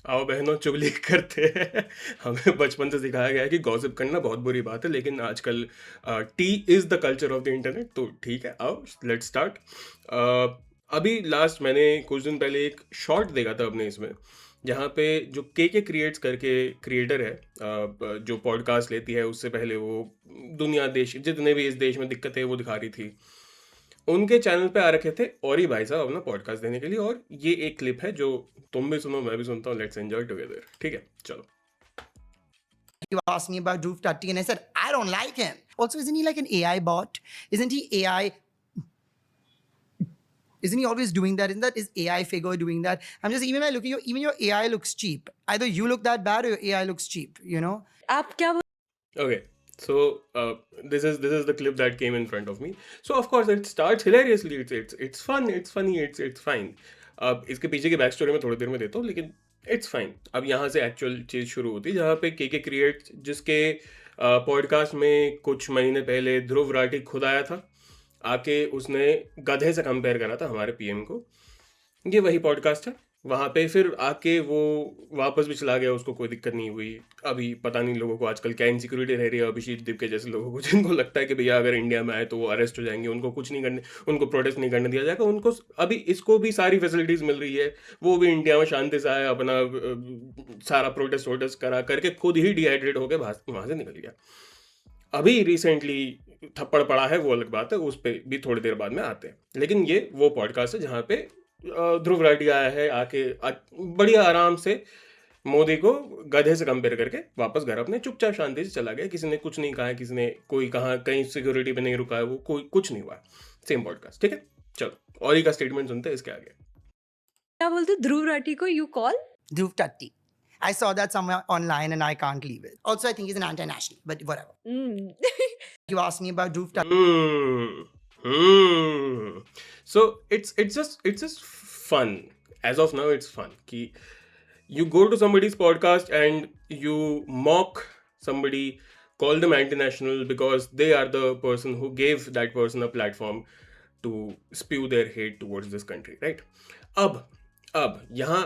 आओ बहनों चुगली करते हैं। हमें बचपन से सिखाया गया है कि गॉसिप करना बहुत बुरी बात है, लेकिन आजकल T is the culture of the internet, तो ठीक है, आओ लेट्स स्टार्ट। अभी लास्ट मैंने कुछ दिन पहले एक शॉर्ट देखा था अपने इसमें, जहाँ पे जो के क्रिएट्स करके क्रिएटर है, जो पॉडकास्ट लेती है, उससे पहले वो दुनिया देश जितने भी इस देश में दिक्कतें हैं, वो दिखा रही थी। उनके चैनल पे आ रखे थे और ही भाई साहब अपना पॉडकास्ट देने के लिए, और ये एक क्लिप है जो तुम भी सुनो मैं भी सुनता हूँ, लेट्स एंजॉय टुगेदर, ठीक है चलो। You asked me about Dhruv Tatti, and I said, I don't like him. Also, isn't he like an AI bot? Isn't he AI? Isn't he always doing that? Isn't that his AI figure doing that? I'm just, even when I look at you, even your AI looks cheap. Either you look that bad or your AI looks cheap, you know? आप क्या Okay, so this is the clip that came in front of me. So of course it starts hilariously. It's fun, it's funny, it's fine. अब इसके पीछे की back story में थोड़ी देर में देता हूँ, लेकिन इट्स फाइन। अब यहाँ से एक्चुअल चीज़ शुरू होती है, जहाँ पे के क्रिएट, जिसके पॉडकास्ट में कुछ महीने पहले ध्रुव राठी खुद आया था, आके उसने गधे से कंपेयर करा था हमारे पीएम को। ये वही पॉडकास्ट है। वहाँ पे फिर आके वो वापस भी चला गया, उसको कोई दिक्कत नहीं हुई। अभी पता नहीं लोगों को आजकल क्या इनसिक्योरिटी रह रही है, अभिषेक दीप के जैसे लोगों को, जिनको लगता है कि भैया अगर इंडिया में आए तो वो अरेस्ट हो जाएंगे, उनको कुछ नहीं करने, उनको प्रोटेस्ट नहीं करने दिया जाएगा। उनको अभी इसको भी सारी फैसिलिटीज़ मिल रही है, वो भी इंडिया में शांति से आया, अपना सारा प्रोटेस्ट वोटेस्ट करा करके खुद ही डिहाइड्रेट होकर वहाँ से निकल गया। अभी रिसेंटली थप्पड़ पड़ा है, वो अलग बात है, उस पर भी थोड़ी देर बाद में आते हैं। लेकिन ये वो पॉडकास्ट है जहाँ पे ध्रुव राठी आया है, आके बढ़िया आराम से मोदी को गधे से कंपेयर करके वापस घर अपने चुपचाप शांति से चला गया। किसी ने कुछ नहीं कहा है, किसी ने कोई कहा कहीं सिक्योरिटी पे नहीं रुका है, वो कोई कुछ नहीं हुआ। सेम पॉडकास्ट, ठीक है चलो। और ही का स्टेटमेंट सुनते हैं इसके आगे। क्या बोलते ध्रुव राठी को you call Dhruv Tatti. I saw that somewhere online and I can't leave it. Also, I think he's an anti-national, but whatever. You asked me about Dhruv Tatti. So it's just fun. As of now it's fun कि you go to somebody's podcast and you mock somebody, call them anti-national because they are the person who gave that person a platform to spew their hate towards this country, right? अब यहाँ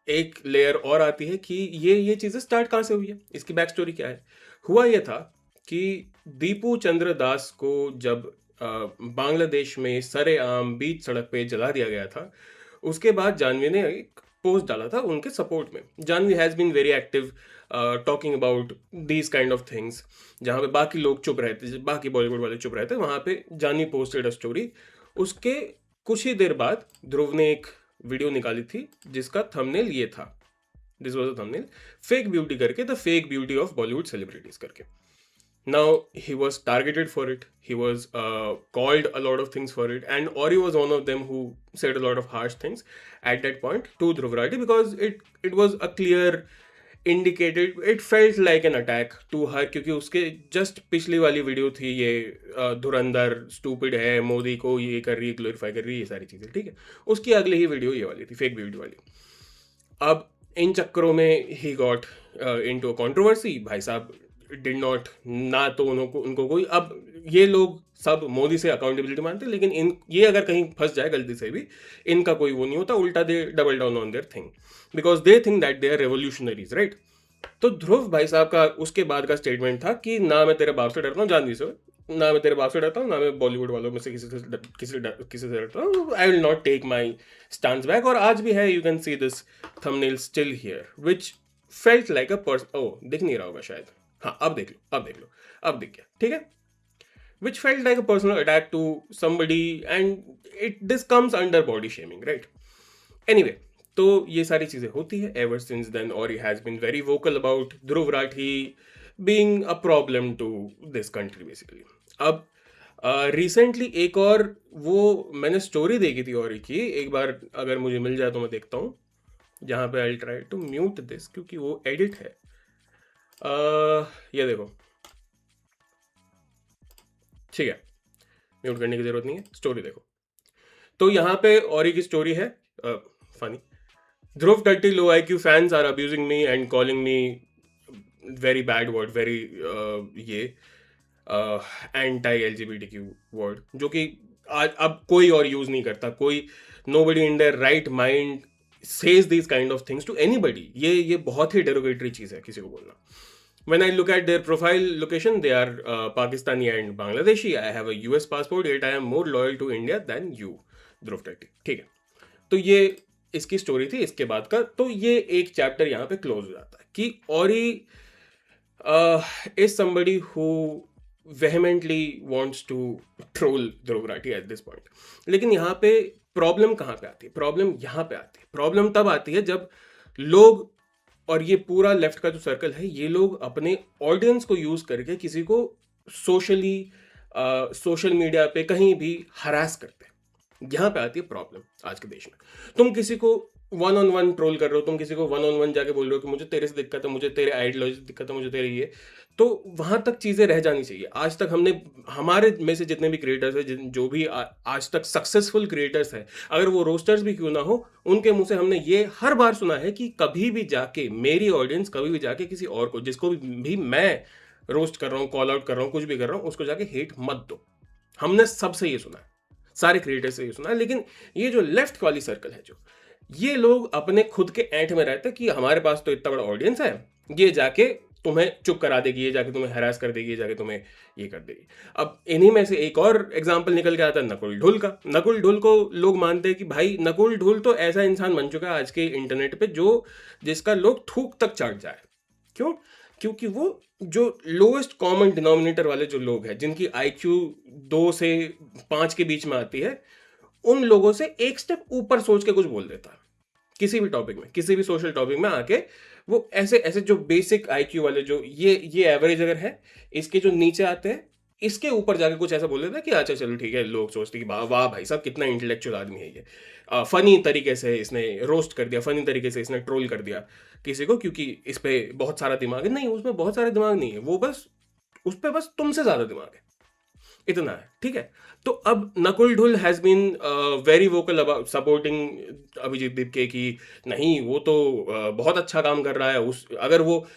एक layer और आती है कि ये चीज़ें start कहाँ से हुई है, इसकी बैक स्टोरी क्या है। हुआ ये था कि दीपू चंद्र दास को जब बांग्लादेश में सरेआम बीच सड़क पे जला दिया गया था, उसके बाद जानवी ने एक पोस्ट डाला था उनके सपोर्ट में। Jahnavi has been very active talking about these kind of things, जहाँ पे बाकी लोग चुप रहते, बाकी बॉलीवुड वाले चुप रहते, वहाँ पे जानवी पोस्टेड अ स्टोरी। उसके कुछ ही देर बाद ध्रुव ने एक वीडियो निकाली थी जिसका थंबनेल ये था, this was a thumbnail, fake beauty करके, the fake beauty of Bollywood celebrities करके। Now he was targeted for it. He was called a lot of things for it, and Ori was one of them who said a lot of harsh things at that point to Dhruv Rathi, because it was a clear indicated, it felt like an attack to her, क्योंकि उसके just पिछली वाली video थी ये धुरंधर stupid है, मोदी को ये कर रही है, ग्लोरीफाई कर रही है, ये सारी चीज़ें, ठीक है। उसकी अगली ही वीडियो ये वाली थी, फेक वीडियो वाली। अब इन चक्करों में he got into a controversy. भाई साहब डिड नॉट, ना तो उनको कोई, अब ये लोग सब मोदी से अकाउंटेबिलिटी मानते हैं, लेकिन इन ये अगर कहीं फंस जाए गलती से भी, इनका कोई वो नहीं होता, उल्टा they double down on their thing, because they think that they are revolutionaries, right. तो ध्रुव भाई साहब का उसके बाद का स्टेटमेंट था कि ना मैं तेरे बाप से डरता हूँ, जानवी से, ना मैं तेरे बाप से डरता हूँ, ना मैं बॉलीवुड वालों में से किसी से डरता हूँ। I will not take my stance back. और आज भी है, you can see this thumbnail still here, which felt like a person, ओ दिख नहीं रहा होगा शायद, हाँ अब देख लो, अब देख लो, अब दिख गया, ठीक है। Which felt like a personal attack to somebody, and this comes under body shaming, right. Anyway, तो ये सारी चीज़ें होती है एवर सिंस देन, और he has been very vocal about Dhruv Rathee being a problem to this country basically. अब recently एक और वो मैंने स्टोरी देखी थी और की, एक बार अगर मुझे मिल जाए तो मैं देखता हूँ, जहाँ पे I try to mute this क्योंकि वो एडिट है। ये देखो, ठीक है, म्यूट करने की जरूरत नहीं है, स्टोरी देखो। तो यहाँ पे और की स्टोरी है, funny. Dhruv Tatti low IQ fans are abusing me and calling me very bad word, very ये एंटी LGBTQ वर्ड, जो कि आज अब कोई और यूज़ नहीं करता, कोई nobody in their right mind says these kind of things to anybody. ये बहुत ही derogatory चीज़ है किसी को बोलना. When I look at their profile location, they are Pakistani and Bangladeshi. I have a US passport, yet I am more loyal to India than you, ध्रुव रेड्डी. ठीक है, तो ये इसकी स्टोरी थी इसके बाद का. तो ये एक चैप्टर यहाँ पे क्लोज हो जाता है कि औरी is somebody who vehemently wants to troll Dhruv Rathee at this point. लेकिन यहाँ पे प्रॉब्लम कहाँ पे आती है? प्रॉब्लम यहाँ पे आती है. प्रॉब्लम तब आती है जब लोग, और ये पूरा लेफ्ट का जो सर्कल है, ये लोग अपने ऑडियंस को यूज करके किसी को सोशल मीडिया पे कहीं भी हरास करते हैं. यहाँ पे आती है प्रॉब्लम आज के देश में. तुम किसी को वन ऑन वन ट्रोल कर रहे हो, तुम किसी को वन ऑन वन जाके बोल रहे हो कि मुझे तेरे से दिक्कत है, मुझे तेरे आइडियोलॉजी से दिक्कत है, मुझे तेरे ये, तो वहां तक चीजें रह जानी चाहिए. आज तक हमने, हमारे में से जितने भी क्रिएटर्स हैं, जो भी आज तक सक्सेसफुल क्रिएटर्स हैं, अगर वो रोस्टर्स भी क्यों ना हो, उनके मुंह से हमने ये हर बार सुना है कि कभी भी जाके मेरी ऑडियंस कभी भी जाके किसी और को, जिसको भी मैं रोस्ट कर रहा हूँ, कॉल आउट कर रहा हूँ, कुछ भी कर रहा हूँ, उसको जाके हेट मत दो. हमने सबसे ये सुना है, सारे क्रिएटर्स से ये सुना है. लेकिन ये जो लेफ्ट वाली सर्कल है, जो ये लोग अपने खुद के ऐंठ में रहते हैं कि हमारे पास तो इतना बड़ा ऑडियंस है, ये जाके तुम्हें चुप करा देगी, ये जाके तुम्हें हरास कर देगी, ये जाके तुम्हें ये कर देगी. अब इन्हीं में से एक और एग्जांपल निकल के आता है नकुल ढुल का. नकुल ढुल को लोग मानते हैं कि भाई नकुल ढुल तो ऐसा इंसान बन चुका है आज के इंटरनेट पे जिसका लोग थूक तक चाट जाए. क्यों? क्योंकि वो जो लोएस्ट कॉमन डिनोमिनेटर वाले जो लोग हैं, जिनकी IQ 2 से 5 के बीच में आती है, उन लोगों से एक स्टेप ऊपर सोच के कुछ बोल देता है किसी भी टॉपिक में, किसी भी सोशल टॉपिक में आके. वो ऐसे ऐसे जो बेसिक IQ वाले, जो ये एवरेज अगर है, इसके जो नीचे आते हैं, इसके ऊपर जाके कुछ ऐसा बोल देता है कि अच्छा चलो ठीक है. लोग सोचते हैं कि वाह भाई साहब कितना इंटेलेक्चुअल आदमी है ये, फनी तरीके से इसने रोस्ट कर दिया, फनी तरीके से इसने ट्रोल कर दिया किसी को, क्योंकि इस पे बहुत सारा दिमाग है. नहीं, उसमें बहुत सारा दिमाग नहीं है, वो बस उस पे बस तुमसे ज्यादा दिमाग है, इतना है. ठीक है, तो अब Nakul Dhull has been very vocal about supporting Abhijit Dipke की नहीं, वो तो बहुत अच्छा काम कर रहा है. अगर वो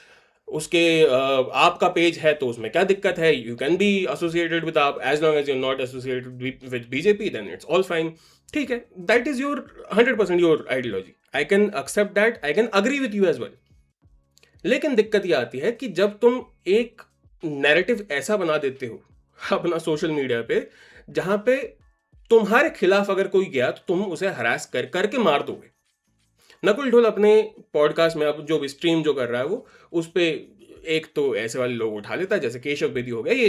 उसके आपका पेज है तो उसमें क्या दिक्कत है? You can be associated with AAP, as long as you not associated with BJP, then it's all fine. ठीक है, that is your 100% your ideology. I can accept that, I can agree with you as well. लेकिन दिक्कत ये आती है कि जब तुम एक नैरेटिव ऐसा बना देते हो अपना सोशल मीडिया पे, जहां पे तुम्हारे खिलाफ अगर कोई गया तो तुम उसे हरास करके मार दोगे. नकुल ढोल अपने पॉडकास्ट में अब जो भी स्ट्रीम जो कर रहा है, वो उस पे एक तो ऐसे वाले लोग उठा लेता है, जैसे केशव बेदी हो गया, ये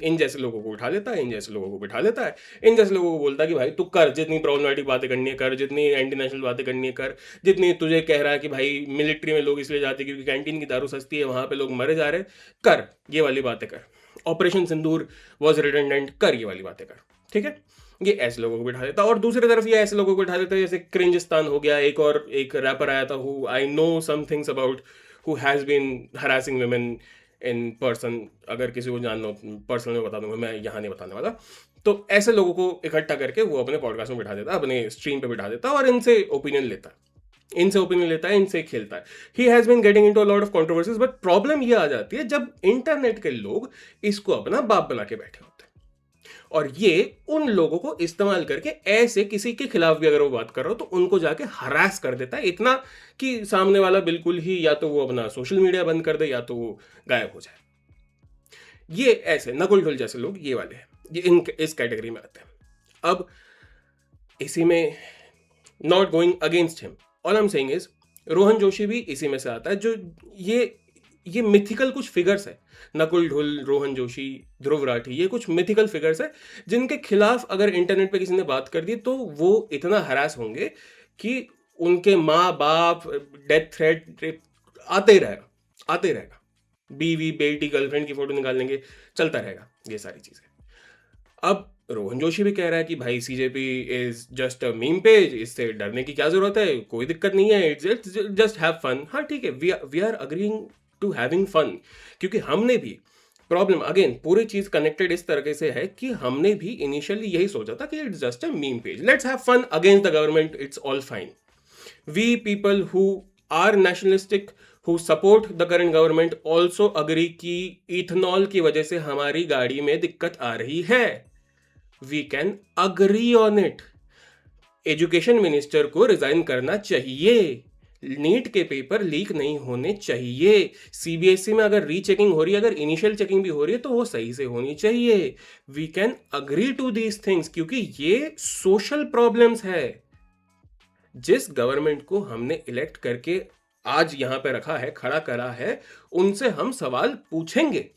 इन जैसे लोगों को उठा लेता है, इन जैसे लोगों को बिठा लेता है, इन जैसे लोगों को बोलता है कि भाई तू कर, जितनी प्रॉब्लमेटिक बातें करनी है कर, जितनी एंटी नेशनल बातें करनी है कर, जितनी तुझे कह रहा है कि भाई मिलिट्री में लोग इसलिए जाते क्योंकि कैंटीन की दारू सस्ती है, वहां पे लोग मरे जा रहे, कर ये वाली बातें कर. ऑपरेशन सिंदूर वॉज रिडंडेंट, कर ये वाली बातें कर. ठीक है, ये ऐसे लोगों को बिठा देता. और दूसरी तरफ ये ऐसे लोगों को बिठा देता है जैसे क्रिंजिस्तान हो गया, एक रैपर आया था who I know some things about, who has been harassing women in person. अगर किसी को जानना पर्सनल में बता दूंगा, मैं यहाँ नहीं बताने वाला. तो ऐसे लोगों को इकट्ठा करके वो अपने पॉडकास्ट में बिठा देता, अपने स्ट्रीम पे बिठा देता और इनसे ओपिनियन लेता है, इनसे खेलता है. He has been getting into a lot of controversies. But problem ये आ जाती है जब इंटरनेट के लोग इसको अपना बाप बना के बैठे होते हैं, और ये उन लोगों को इस्तेमाल करके ऐसे किसी के खिलाफ भी अगर वो बात कर रहा हो तो उनको जाके हरास कर देता है, इतना कि सामने वाला बिल्कुल ही या तो वो अपना सोशल मीडिया बंद कर दे या तो वो गायब हो जाए. ये ऐसे नकुल ढुल जैसे लोग ये वाले हैं, ये इस कैटेगरी में आते हैं. अब इसी में not going against him, all I am saying is Rohan Joshi भी इसी में से आता है. जो ये मिथिकल कुछ फिगर्स है, नकुल ढुल, रोहन जोशी, ध्रुव राठी, ये कुछ मिथिकल फिगर्स है जिनके खिलाफ अगर इंटरनेट पे किसी ने बात कर दी तो वो इतना हरास होंगे कि उनके माँ बाप, डेथ थ्रेट आते ही रहेगा. बीवी, बेटी, गर्लफ्रेंड की फोटो निकाल लेंगे, चलता रहेगा ये सारी चीजें. अब रोहन जोशी भी कह रहा है कि भाई CJP is just a meme page, इससे डरने की क्या जरूरत है, कोई दिक्कत नहीं है, इट्स जस्ट हैव फन. हाँ ठीक है, we are agreeing to having fun, क्योंकि हमने भी प्रॉब्लम, अगेन पूरी चीज कनेक्टेड इस तरीके से है कि हमने भी इनिशियली यही सोचा था कि it's just a meme page, let's have fun against the government, it's all fine. We people who are nationalistic, who support the current government also agree कि इथेनॉल की वजह से हमारी गाड़ी में दिक्कत आ रही है. We can agree on it. Education minister को रिजाइन करना चाहिए। नीट के पेपर लीक नहीं होने चाहिए। सीबीएसई में अगर रीचेकिंग हो रही है, अगर इनिशियल चेकिंग भी हो रही है, तो वो सही से होनी चाहिए। We can agree to these things, क्योंकि ये सोशल प्रॉब्लम्स है। जिस गवर्नमेंट को हमने इलेक्ट करके आज यहां पे रखा है, खड़ा करा है, उनसे हम सवाल पूछेंगे।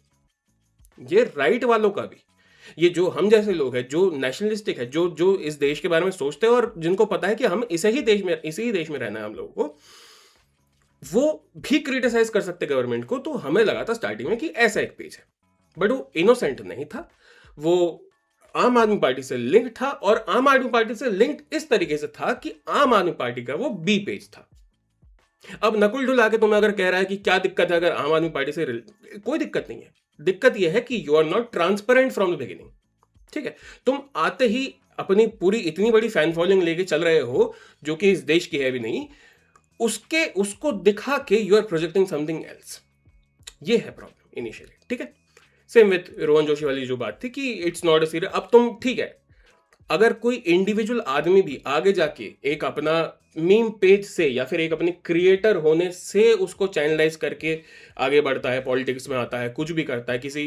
ये राइट वालों का भी, ये जो हम जैसे लोग हैं, जो नेशनलिस्टिक है, जो जो इस देश के बारे में सोचते हैं और जिनको पता है कि हम इसी ही देश में रहना है हम लोगों को, वो भी क्रिटिसाइज कर सकते गवर्नमेंट को। तो हमें लगा था स्टार्टिंग में कि ऐसा एक पेज है, बट वो इनोसेंट नहीं था। वो आम आदमी पार्टी से लिंक था, और आम आदमी पार्टी से लिंक्ड इस तरीके से था कि आम आदमी पार्टी का वो बी पेज था। अब नकुल ढुला के तुम्हें अगर कह रहा है कि क्या दिक्कत है अगर आम आदमी पार्टी से, कोई दिक्कत नहीं है। दिक्कत यह है कि you are not transparent from the beginning. ठीक है, तुम आते ही अपनी पूरी इतनी बड़ी फैन फॉलोइंग लेके चल रहे हो, जो कि इस देश की है भी नहीं, उसको दिखा के you are projecting something else. ये है प्रॉब्लम इनिशियली। ठीक है, सेम विथ रोहन जोशी वाली जो बात थी कि इट्स नॉट अ सीरियस। अब तुम, ठीक है, अगर कोई इंडिविजुअल आदमी भी आगे जाके एक अपना मीम पेज से या फिर एक अपने क्रिएटर होने से उसको चैनलाइज करके आगे बढ़ता है, पॉलिटिक्स में आता है, कुछ भी करता है, किसी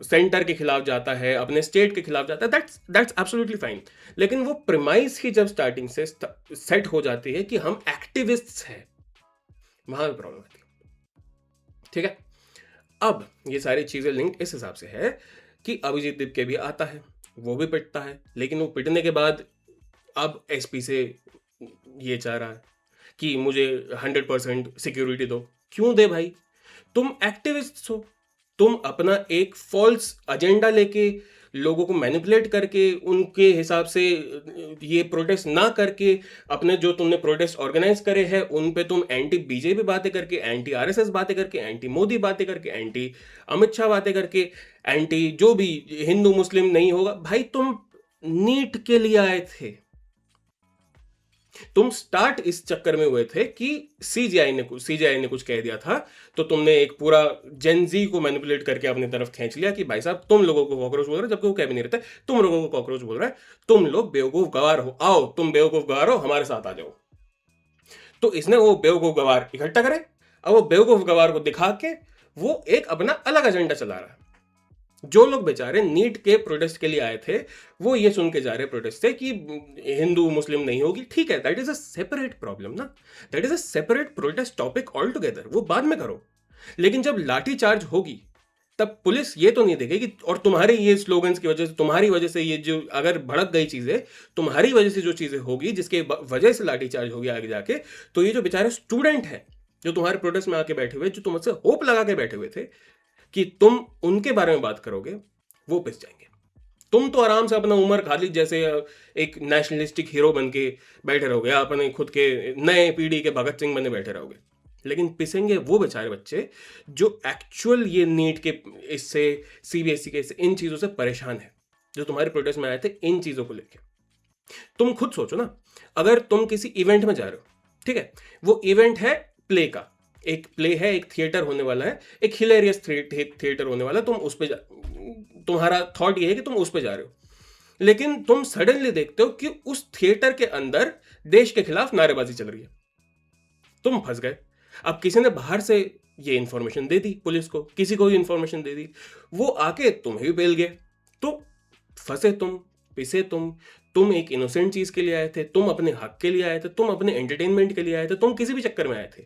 सेंटर के खिलाफ जाता है, अपने स्टेट के खिलाफ जाता है, दैट्स एब्सोल्युटली फाइन। लेकिन वो प्रिमाइस ही जब स्टार्टिंग से सेट हो जाती है कि हम एक्टिविस्ट्स हैं, वहां भी प्रॉब्लम आती है। ठीक है, अब ये सारी चीजें लिंक इस हिसाब से है कि अभिजीत दीप के भी आता है, वो भी पिटता है, लेकिन वो पिटने के बाद अब एसपी से ये चाह रहा है कि मुझे 100% सिक्योरिटी दो। क्यों दे भाई? तुम एक्टिविस्ट हो, तुम अपना एक फॉल्स एजेंडा लेके लोगों को मैनिपुलेट करके उनके हिसाब से ये प्रोटेस्ट ना करके, अपने जो तुमने प्रोटेस्ट ऑर्गेनाइज करे हैं उन पे तुम एंटी बीजेपी बातें करके, एंटी आरएसएस बातें करके, एंटी मोदी बातें करके, एंटी अमित शाह बातें करके, एंटी जो भी हिंदू मुस्लिम नहीं होगा। भाई तुम नीट के लिए आए थे, तुम स्टार्ट इस चक्कर में हुए थे कि सीजीआई ने कुछ कह दिया था, तो तुमने एक पूरा जेनजी को मैनिपुलेट करके अपनी तरफ खींच लिया कि भाई साहब तुम लोगों को कॉकरोच बोल रहे हो, जबकि वो कह भी नहीं रहता, तुम लोगों को कॉकरोच बोल रहा है, तुम लोग बेवकूफ गवार हो, आओ तुम बेवकूफ गवार हो, हमारे साथ आ जाओ। तो इसने वो बेवकूफ गवार इकट्ठा करे, अब वो बेवकूफ गवार को दिखा के वो एक अपना अलग एजेंडा चला रहा है। जो लोग बेचारे नीट के प्रोटेस्ट के लिए आए थे, वो ये सुन के जा रहे प्रोटेस्ट से कि हिंदू मुस्लिम नहीं होगी। ठीक है, that is a separate problem ना, that is a separate protest topic all together, वो बाद में करो। लेकिन जब लाठी चार्ज होगी तब पुलिस ये तो नहीं देखेगी, और तुम्हारे ये स्लोगन्स की वजह से, तुम्हारी वजह से ये जो अगर भड़क गई चीजें, तुम्हारी वजह से जो चीजें होगी, जिसके वजह से लाठी चार्ज होगी आगे जाके, तो ये जो बेचारे स्टूडेंट हैं जो तुम्हारे प्रोटेस्ट में आके बैठे हुए, जो तुमसे होप लगा के बैठे हुए थे कि तुम उनके बारे में बात करोगे, वो पिस जाएंगे। तुम तो आराम से अपना उमर खालिद जैसे एक नेशनलिस्टिक हीरो बन के बैठे रहोगे, अपने खुद के नए पीढ़ी के भगत सिंह बने बैठे रहोगे। लेकिन पिसेंगे वो बेचारे बच्चे जो एक्चुअल ये नीट के इससे, सीबीएसई के इससे, इन चीजों से परेशान है, जो तुम्हारे प्रोटेस्ट में आए थे इन चीजों को लेकर। तुम खुद सोचो ना, अगर तुम किसी इवेंट में जा रहे हो, ठीक है, वो इवेंट है प्ले का, एक प्ले है, एक थिएटर होने वाला है, एक हिलेरियस थिएटर होने वाला है, तुम उस पे तुम्हारा थॉट ये है कि तुम उस पे जा रहे हो, लेकिन तुम सडनली देखते हो कि उस थिएटर के अंदर देश के खिलाफ नारेबाजी चल रही है, तुम फंस गए। अब किसी ने बाहर से ये इंफॉर्मेशन दे दी, पुलिस को, किसी को भी इंफॉर्मेशन दे दी, वो आके तुम्हें भी पेल गए, तो फंसे तुम, पिसे तुम एक इनोसेंट चीज के लिए आए थे, तुम अपने हक के लिए आए थे, तुम अपने एंटरटेनमेंट के लिए आए थे, तुम किसी भी चक्कर में आए थे,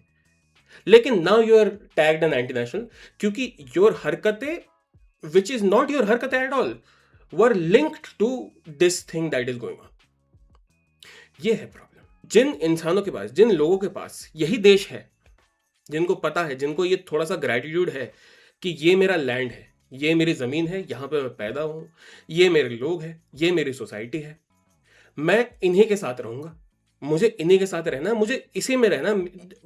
लेकिन now you are tagged an anti national, क्योंकि योर हरकतें, विच इज नॉट योर हरकतें at all, were linked to this thing that is going on. ये है प्रॉब्लम। जिन इंसानों के पास, जिन लोगों के पास यही देश है, जिनको पता है, जिनको ये थोड़ा सा ग्रैटिट्यूड है कि ये मेरा लैंड है, ये मेरी जमीन है, यहां पे मैं पैदा हूं, ये मेरे लोग हैं, ये मेरी सोसाइटी है, मैं इन्हीं के साथ रहूंगा, मुझे इन्हीं के साथ रहना, मुझे इसी में रहना,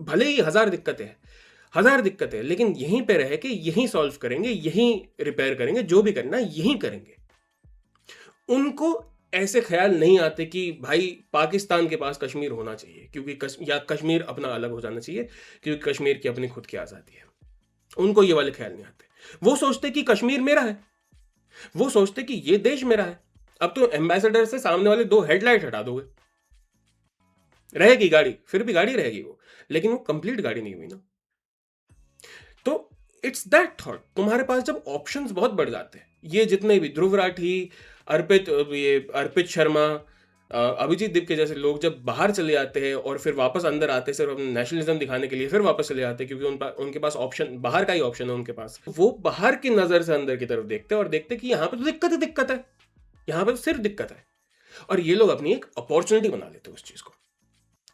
भले ही हजार दिक्कतें, लेकिन यहीं पे रह के यहीं सॉल्व करेंगे, यहीं रिपेयर करेंगे, जो भी करना यहीं करेंगे। उनको ऐसे ख्याल नहीं आते कि भाई पाकिस्तान के पास कश्मीर होना चाहिए, क्योंकि या कश्मीर अपना अलग हो जाना चाहिए क्योंकि कश्मीर की अपनी खुद की आज़ादी है। उनको ये वाले ख्याल नहीं आते। वो सोचते कि कश्मीर मेरा है, वो सोचते कि ये देश मेरा है, अब तो एम्बेसडर से सामने वाले 2 हेडलाइट हटा दोगे, रहेगी गाड़ी, फिर भी गाड़ी रहेगी वो, लेकिन वो कंप्लीट गाड़ी नहीं हुई ना। तो इट्स दैट थॉट, तुम्हारे पास जब ऑप्शंस बहुत बढ़ जाते हैं, ये जितने भी ध्रुव राठी, अर्पित शर्मा, अभिजीत दीप के जैसे लोग जब बाहर चले जाते हैं और फिर वापस अंदर आते हैं सिर्फ अपने नेशनलिज्म दिखाने के लिए, फिर वापस चले जाते हैं क्योंकि उनके पास ऑप्शन बाहर का ही ऑप्शन है उनके पास, वो बाहर की नजर से अंदर की तरफ देखते हैं और देखते हैं कि यहाँ पे तो दिक्कत है, यहाँ पे तो सिर्फ दिक्कत है, और ये लोग अपनी एक अपॉर्चुनिटी बना लेते हैं उस चीज को,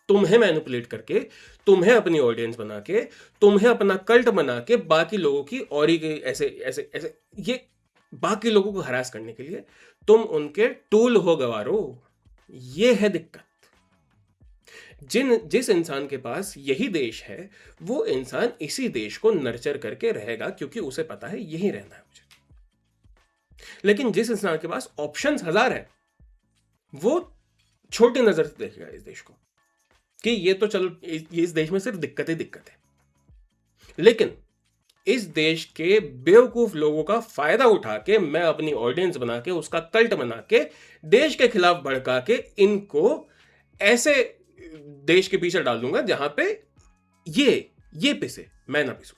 तुम्हें मैनिपुलेट करके, तुम्हें अपनी ऑडियंस बना के, तुम्हें अपना कल्ट बना के, बाकी लोगों की और ही ऐसे ऐसे ऐसे ये बाकी लोगों को हरास करने के लिए तुम उनके टूल हो गवारो। ये है दिक्कत। जिस इंसान के पास यही देश है, वो इंसान इसी देश को नर्चर करके रहेगा क्योंकि उसे पता है यही रहना है मुझे। लेकिन जिस इंसान के पास ऑप्शंस हजार है, वो छोटी नजर से देखेगा इस देश को कि ये तो चलो इस देश में सिर्फ दिक्कत ही दिक्कत है। लेकिन इस देश के बेवकूफ लोगों का फायदा उठा के मैं अपनी ऑडियंस बना के, उसका कल्ट बना के, देश के खिलाफ भड़का के इनको ऐसे देश के पीछे डाल दूंगा जहां पे ये पिसे, मैं ना पिसूं।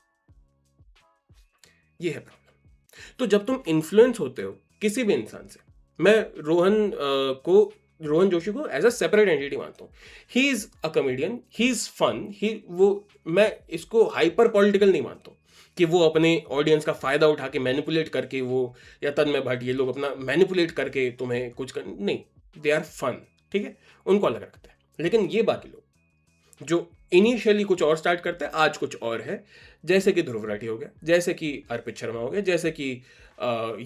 ये है प्रॉब्लम। तो जब तुम इन्फ्लुएंस होते हो किसी भी इंसान से, मैं रोहन जोशी को एज अ सेपरेट एंटिटी मानता हूँ। He is a comedian, he is fun, मैं इसको हाइपर पॉलिटिकल नहीं मानता हूँ कि वो अपने ऑडियंस का फायदा उठा के मैनिपुलेट करके, वो या तन्मय भट्ट ये लोग अपना मैनिपुलेट करके तुम्हें कुछ कर, नहीं, दे आर फन, ठीक है, उनको अलग रखते हैं। लेकिन ये बाकी लोग जो इनिशियली कुछ और स्टार्ट करते हैं, आज कुछ और है, जैसे कि ध्रुव राठी हो गया, जैसे कि अर्पित शर्मा हो गया, जैसे कि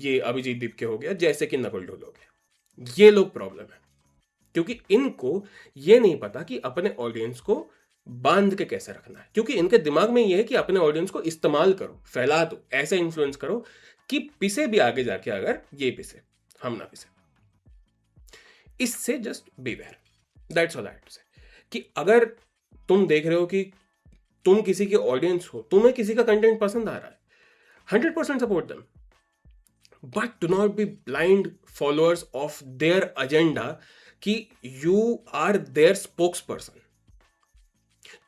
ये अभिजीत दीप के हो गया, जैसे कि नकुल ढोल हो गया, ये लोग प्रॉब्लम है क्योंकि इनको ये नहीं पता कि अपने ऑडियंस को बांध के कैसे रखना है। क्योंकि इनके दिमाग में ये है कि अपने ऑडियंस को इस्तेमाल करो, फैला दो, ऐसे इन्फ्लुएंस करो कि पिसे भी आगे जाके, अगर ये पिसे हम ना पिसे। इससे just beware, that's all I have to say. कि अगर तुम देख रहे हो कि तुम किसी के ऑडियंस हो, तुम्हें किसी का कंटेंट पसंद आ रहा है, 100% support them, but do not be blind followers of their agenda कि you are their spokesperson.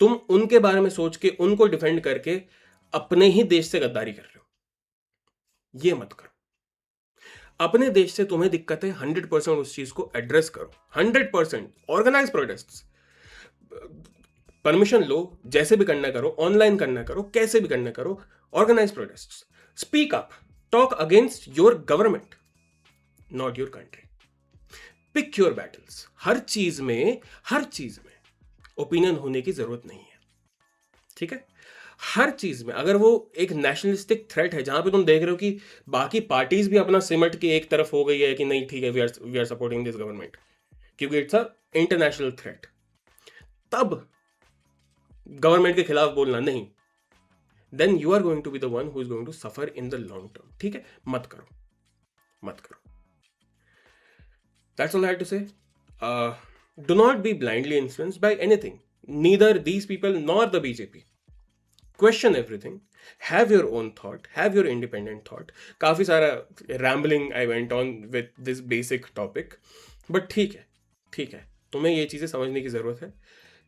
तुम उनके बारे में सोच के, उनको डिफेंड करके अपने ही देश से गद्दारी कर रहे हो, ये मत करो। अपने देश से तुम्हें दिक्कत है, 100% उस चीज को एड्रेस करो, 100% ऑर्गेनाइज प्रोटेस्ट, परमिशन लो, जैसे भी करना करो, ऑनलाइन करना करो, कैसे भी करना करो, organise protest, speak up, talk against your government, not your country. Pick your battles. हर चीज में ओपिनियन होने की जरूरत नहीं है, ठीक है। हर चीज में, अगर वो एक नेशनलिस्टिक थ्रेट है जहां पे तुम देख रहे हो कि बाकी पार्टीज भी अपना सिमट के एक तरफ हो गई है कि नहीं ठीक है, we are supporting this government क्योंकि इट्स अ इंटरनेशनल थ्रेट, तब गवर्नमेंट के खिलाफ बोलना नहीं, then you are going to be the one who is going to suffer in the long term, ठीक है। मत करो। That's all I had to say. Do not be blindly influenced by anything. Neither these people nor the BJP. Question everything. Have your own thought. Have your independent thought. काफी सारा rambling I went on with this basic topic. But ठीक है. तुम्हें ये चीज़ें समझने की ज़रूरत है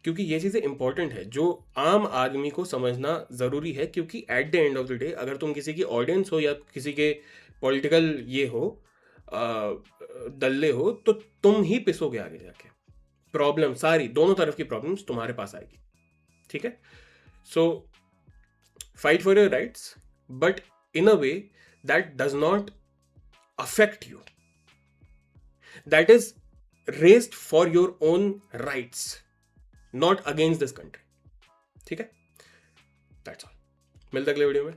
क्योंकि ये चीज़ें इंपॉर्टेंट है, जो आम आदमी को समझना ज़रूरी है। क्योंकि at the end of the day अगर तुम किसी की ऑडियंस हो या किसी के पॉलिटिकल ये हो, दल्ले हो, तो तुम ही पिसोगे आगे जाके। प्रॉब्लम सारी, दोनों तरफ की प्रॉब्लम्स तुम्हारे पास आएगी, ठीक है। So fight for your rights, but in a way that does not affect you, that is raised for your own rights, not against this country, ठीक है। That's all. मिलते अगले वीडियो में।